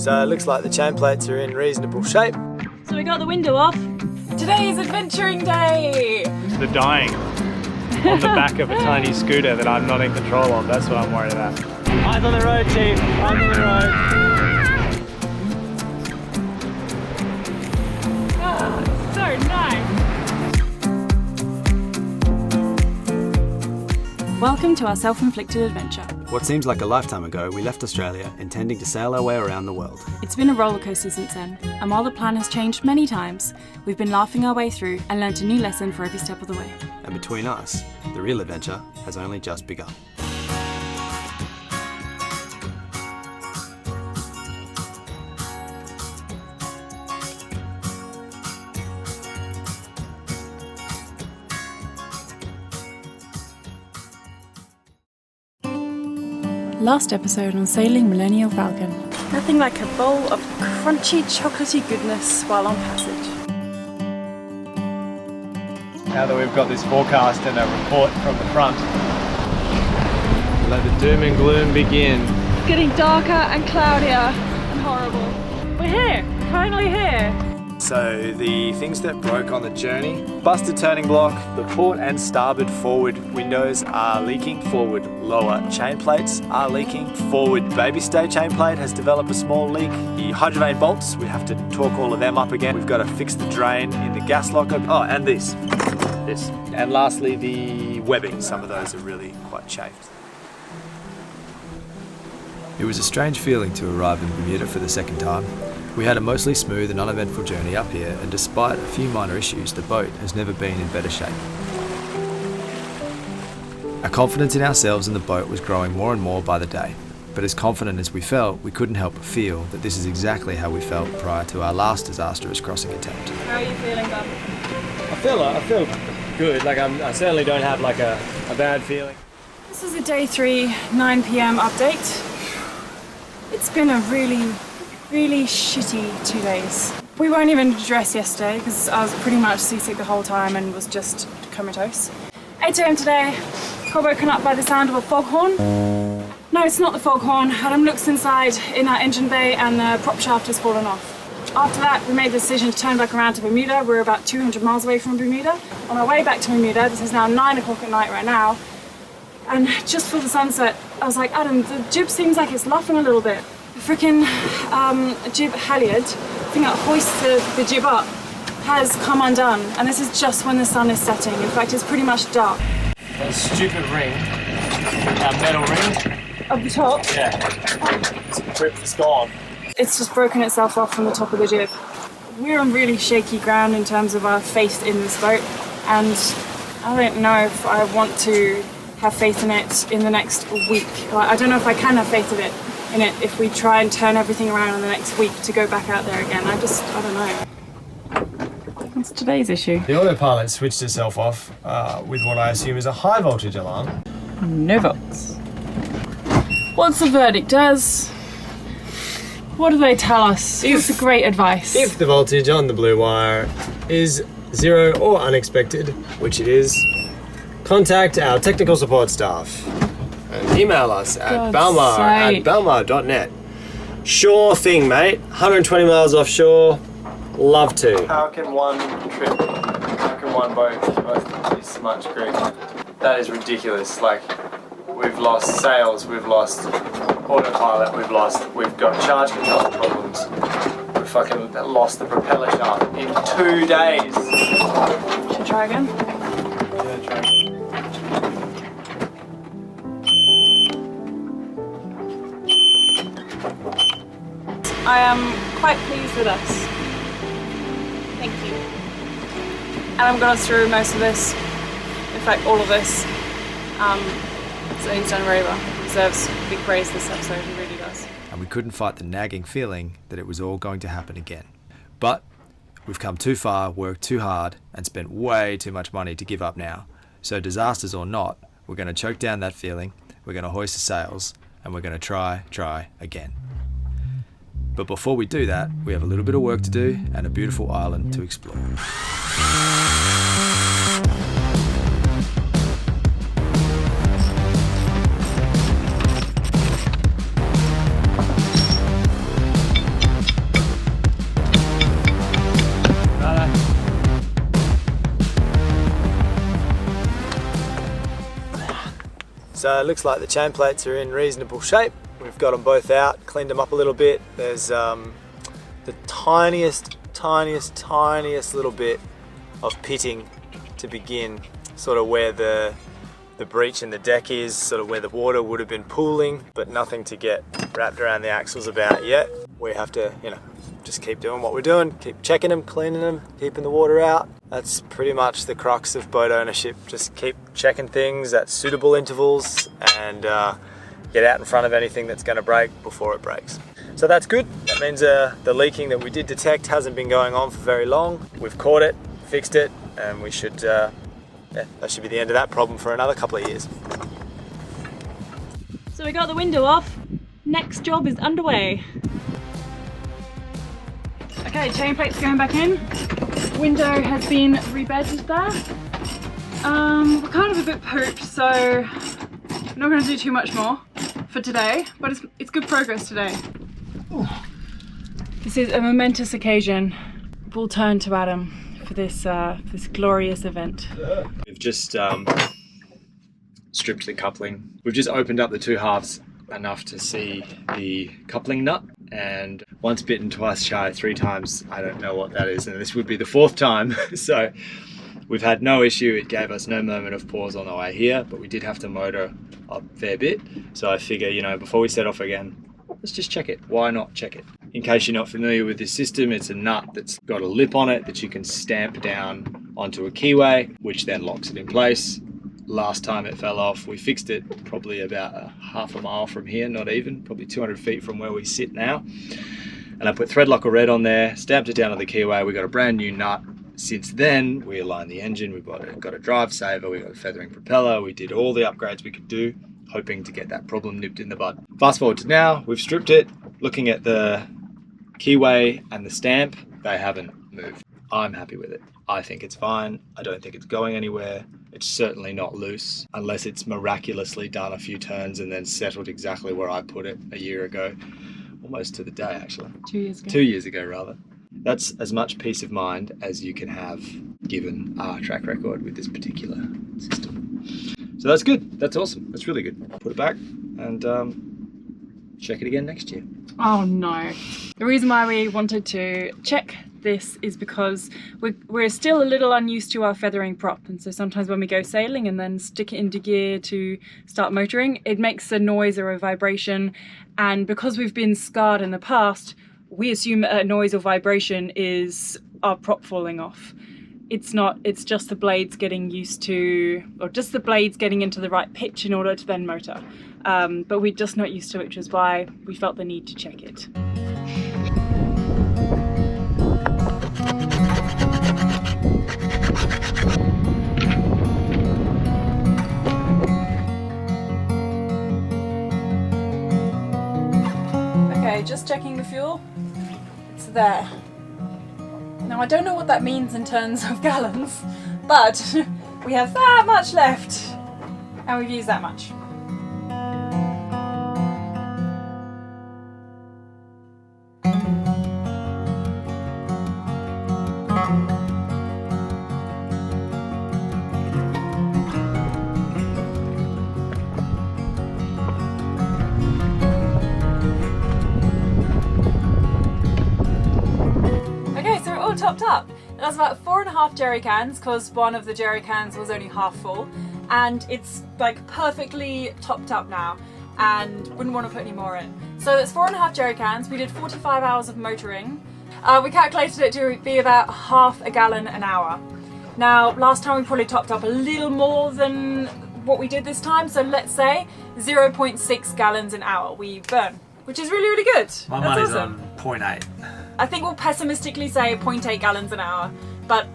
So it looks like the chain plates are in reasonable shape. So we got the window off. Today is adventuring day! The dying on the back of a tiny scooter that I'm not in control of, that's what I'm worried about. Eyes on the road, Chief, eyes on the road. Oh, so nice! Welcome to our self-inflicted adventure. What seems like a lifetime ago, we left Australia intending to sail our way around the world. It's been a rollercoaster since then, and while the plan has changed many times, we've been laughing our way through and learnt a new lesson for every step of the way. And between us, the real adventure has only just begun. Last episode on sailing Millennial Falcon. Nothing like a bowl of crunchy, chocolatey goodness while on passage. Now that we've got this forecast and a report from the front, let the doom and gloom begin. It's getting darker and cloudier and horrible. We're here, finally here. So the things that broke on the journey: busted turning block, the port and starboard forward windows are leaking, forward lower chain plates are leaking, forward baby stay chain plate has developed a small leak, the hydrovane bolts, we have to torque all of them up again, we've got to fix the drain in the gas locker, and this, and lastly the webbing, some of those are really quite chafed. It was a strange feeling to arrive in Bermuda for the second time. We had a mostly smooth and uneventful journey up here, and despite a few minor issues, the boat has never been in better shape. Our confidence in ourselves and the boat was growing more and more by the day, but as confident as we felt, we couldn't help but feel that this is exactly how we felt prior to our last disastrous crossing attempt. How are you feeling, Bob? I feel good, I certainly don't have like a bad feeling. This is a day 3, 9 p.m. update. It's been a really shitty 2 days. We weren't even dressed yesterday because I was pretty much seasick the whole time and was just comatose. 8 a.m. today, got woken up by the sound of a foghorn. No, it's not the foghorn. Adam looks inside in our engine bay and the prop shaft has fallen off. After that, we made the decision to turn back around to Bermuda. We're about 200 miles away from Bermuda. On our way back to Bermuda, this is now 9 o'clock at night right now, and just for the sunset, I was like, Adam, the jib seems like it's luffing a little bit. The frickin' jib halyard, the thing that hoists the jib up, has come undone, and this is just when the sun is setting. In fact, it's pretty much dark. That stupid ring, that metal ring. Up the top? Yeah, it's gone. It's just broken itself off from the top of the jib. We're on really shaky ground in terms of our faith in this boat, and I don't know if I want to have faith in it in the next week. I don't know if I can have faith in it if we try and turn everything around in the next week to go back out there again. I don't know. What's today's issue? The autopilot switched itself off with what I assume is a high voltage alarm. No volts. What's the verdict, Daz? What do they tell us? What's the great advice? If the voltage on the blue wire is 0 or unexpected, which it is, contact our technical support staff and email us at balmar@balmar.net. Sure thing, mate. 120 miles offshore. Love to. How can one boat worth this much grief? That is ridiculous. Like, we've lost sails, we've lost autopilot, we've got charge control problems. We've fucking lost the propeller shaft in 2 days. Should we try again? Yeah, try. I am quite pleased with us. Thank you. Adam got us through most of this, in fact all of this, so he's done very well. He deserves big praise this episode, he really does. And we couldn't fight the nagging feeling that it was all going to happen again. But we've come too far, worked too hard, and spent way too much money to give up now. So disasters or not, we're going to choke down that feeling, we're going to hoist the sails, and we're going to try again. But before we do that, we have a little bit of work to do and a beautiful island to explore. So it looks like the chain plates are in reasonable shape. We've got them both out, cleaned them up a little bit. There's the tiniest little bit of pitting to begin, sort of where the breach in the deck is, sort of where the water would have been pooling, but nothing to get wrapped around the axles about yet. We have to, you know, just keep doing what we're doing, keep checking them, cleaning them, keeping the water out. That's pretty much the crux of boat ownership. Just keep checking things at suitable intervals and get out in front of anything that's going to break before it breaks. So that's good. That means the leaking that we did detect hasn't been going on for very long. We've caught it, fixed it, and we should, yeah, that should be the end of that problem for another couple of years. So we got the window off. Next job is underway. Okay, chain plate's going back in. Window has been rebedded there. We're kind of a bit pooped, so I'm not going to do too much more for today, but it's good progress today. Ooh. This is a momentous occasion. We'll turn to Adam for this this glorious event. We've just stripped the coupling. We've just opened up the two halves enough to see the coupling nut, and once bitten, twice shy, 3 times. I don't know what that is, and this would be the 4th time. So we've had no issue. It gave us no moment of pause on the way here, but we did have to motor a fair bit. So I figure, you know, before we set off again, let's just check it. Why not check it? In case you're not familiar with this system, it's a nut that's got a lip on it that you can stamp down onto a keyway, which then locks it in place. Last time it fell off, we fixed it probably about a half a mile from here, not even, probably 200 feet from where we sit now. And I put thread locker red on there, stamped it down on the keyway. We got a brand new nut. Since then, we aligned the engine, we got a drive saver, we got a feathering propeller, we did all the upgrades we could do, hoping to get that problem nipped in the bud. Fast forward to now, we've stripped it. Looking at the keyway and the stamp, they haven't moved. I'm happy with it. I think it's fine. I don't think it's going anywhere. It's certainly not loose, unless it's miraculously done a few turns and then settled exactly where I put it a year ago. Almost to the day, actually. 2 years ago. 2 years ago, rather. That's as much peace of mind as you can have given our track record with this particular system. So that's good. That's awesome. That's really good. Put it back and check it again next year. Oh no. The reason why we wanted to check this is because we're still a little unused to our feathering prop, and so sometimes when we go sailing and then stick it into gear to start motoring, it makes a noise or a vibration, and because we've been scarred in the past, we assume a noise or vibration is our prop falling off. It's not, it's just the blades getting used to, or just the blades getting into the right pitch in order to then motor. But we're just not used to it, which is why we felt the need to check it. Okay, just checking the fuel. It's there. Now I don't know what that means in terms of gallons, but we have that much left, and we've used that much. Topped up. It was about 4.5 jerry cans because one of the jerry cans was only half full, and it's like perfectly topped up now and wouldn't want to put any more in. So that's 4.5 jerry cans. We did 45 hours of motoring. We calculated it to be about half a gallon an hour. Now last time we probably topped up a little more than what we did this time, so let's say 0.6 gallons an hour we burn, which is really, really good. My That's money's awesome. on 0.8. I think we'll pessimistically say 0.8 gallons an hour, but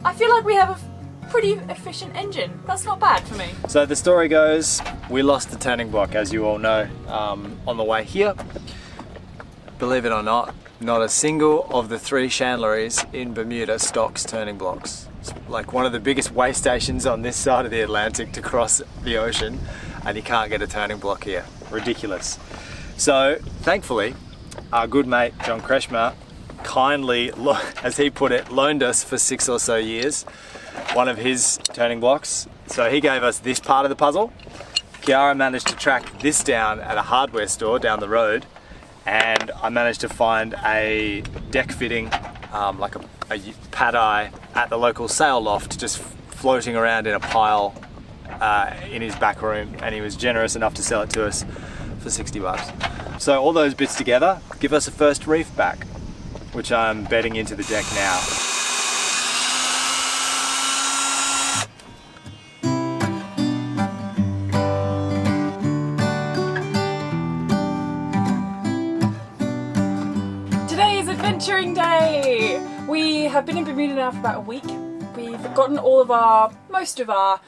I feel like we have a pretty efficient engine. That's not bad for me. So the story goes, we lost the turning block, as you all know, on the way here. Believe it or not a single of the 3 chandleries in Bermuda stocks turning blocks. It's like one of the biggest way stations on this side of the Atlantic to cross the ocean, and you can't get a turning block here. Ridiculous. So thankfully, our good mate John Kreshmer kindly, as he put it, loaned us for 6 or so years one of his turning blocks. So he gave us this part of the puzzle, Kiara managed to track this down at a hardware store down the road, and I managed to find a deck fitting, like a pad-eye at the local sail loft, just floating around in a pile in his back room, and he was generous enough to sell it to us for 60 bucks. So all those bits together give us a first reef back, which I'm bedding into the deck now. Today is adventuring day! We have been in Bermuda now for about a week. We've gotten most of our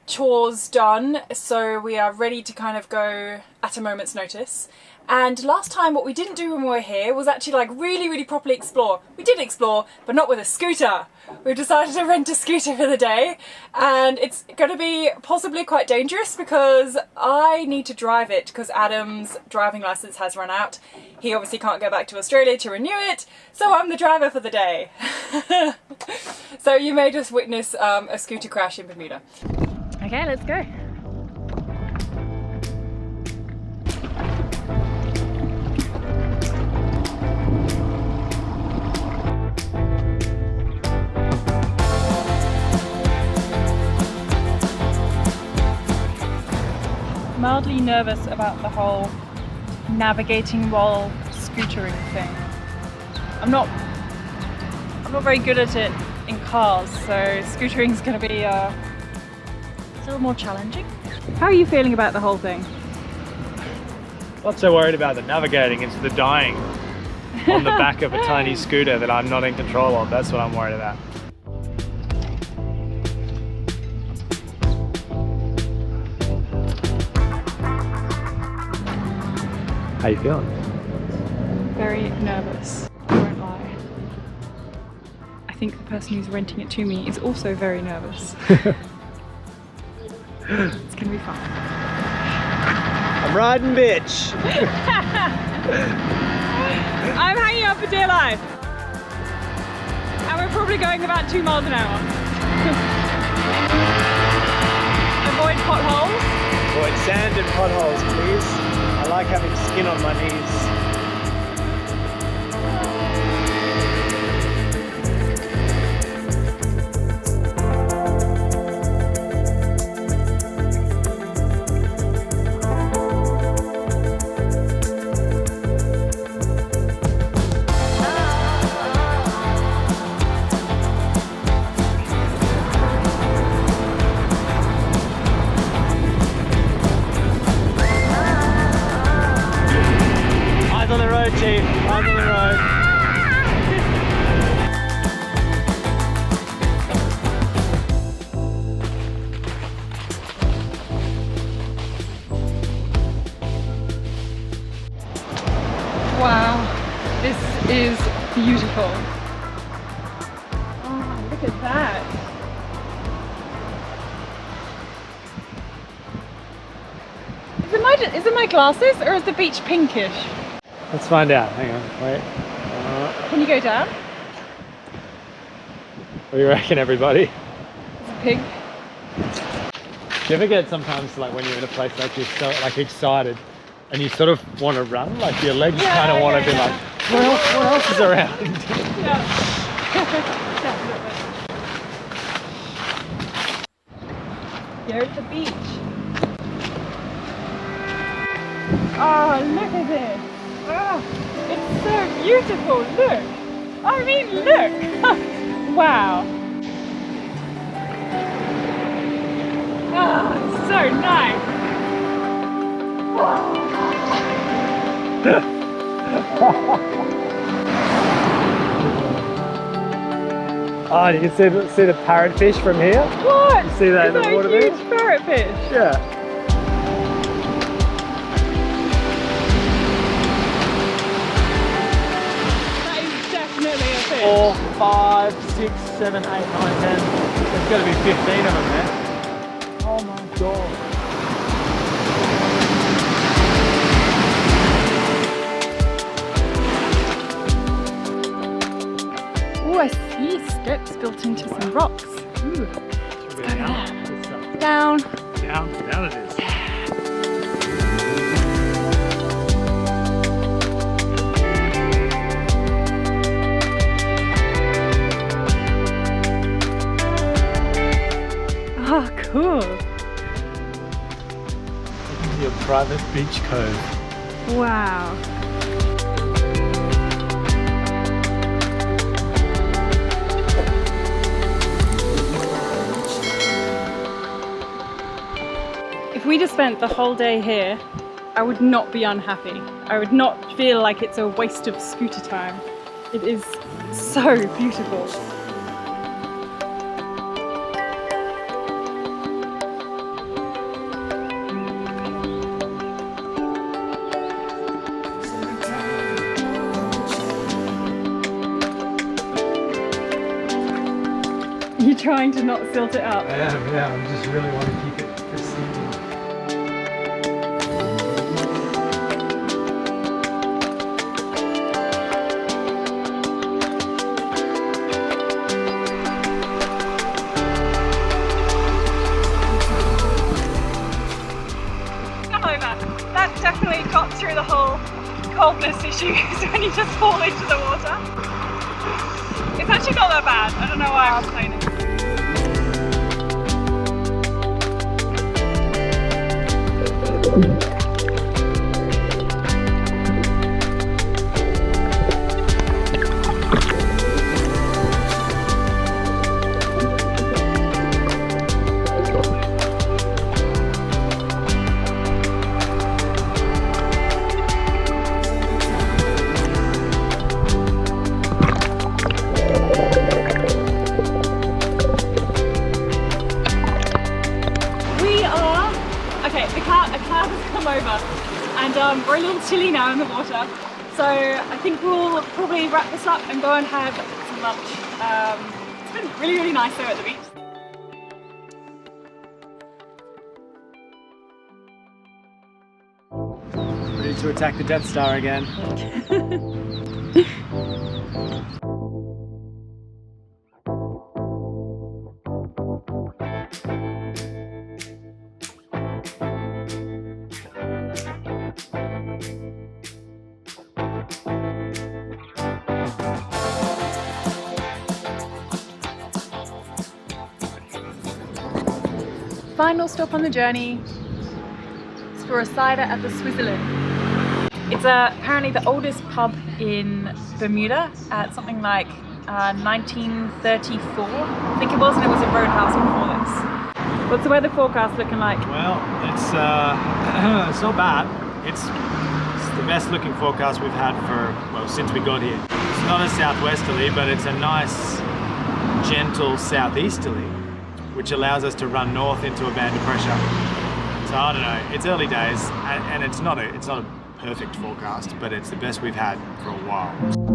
chores done, so we are ready to kind of go at a moment's notice. And last time what we didn't do when we were here was actually like really properly explore. We did explore, but not with a scooter. We've decided to rent a scooter for the day, and it's going to be possibly quite dangerous because I need to drive it because Adam's driving license has run out. He obviously can't go back to Australia to renew it, so I'm the driver for the day. So you may just witness a scooter crash in Bermuda. Okay, let's go. Mildly nervous about the whole navigating while scootering thing. I'm not very good at it in cars, so scootering is going to be a little more challenging. How are you feeling about the whole thing? Not so worried about the navigating, it's the dying on the back of a tiny scooter that I'm not in control of. That's what I'm worried about. How you feeling? Very nervous, I won't lie. I think the person who's renting it to me is also very nervous. It's gonna be fun. I'm riding, bitch! I'm hanging out for dear life. And we're probably going about 2 miles an hour. Avoid potholes. Avoid sand and potholes, please. I like having skin on my knees. Chief, I'm on the road. Wow, this is beautiful. Oh, look at that. Is it my glasses or is the beach pinkish? Let's find out. Hang on, wait. Can you go down? What do you reckon, everybody? It's a pig. Do you ever get sometimes, like when you're in a place like you're so like excited and you sort of want to run, like your legs kind of want to be like, what else is around? Yeah. Definitely. Here at the beach. Oh, look at this. Oh, it's so beautiful, look! I mean, look! Wow! Oh, it's so nice! Oh, you can see the parrotfish from here? What? You see that in the water there? Is that a huge parrotfish? Yeah. That is definitely a fish. 4, 5, 6, 7, 8, 9, 10. There's got to be 15 of them there. Oh my god. Oh, I see steps built into some rocks. Ooh. Down. Down. Down it is. cool. Your private beach cove. Wow. If we just spent the whole day here, I would not be unhappy. I would not feel like it's a waste of scooter time. It is so beautiful. You're trying to not silt it up. I am, yeah, I just really want to keep it pristine. Come over. That definitely got through the whole coldness issue when you just fall into the water. It's actually not that bad. I don't know why I'm complaining. A cloud has come over and we're a little chilly now in the water, so I think we'll probably wrap this up and go and have some lunch. It's been really, really nice though at the beach. Ready to attack the Death Star again. Final stop on the journey is for a cider at the Switzerland. It's apparently the oldest pub in Bermuda at something like 1934, I think it was, and it was a roadhouse before this. What's the weather forecast looking like? Well, it's not bad. It's the best looking forecast we've had for, well, since we got here. It's not a southwesterly, but it's a nice, gentle southeasterly, which allows us to run north into a band of pressure. So I don't know, it's early days, and it's not a perfect forecast, but it's the best we've had for a while.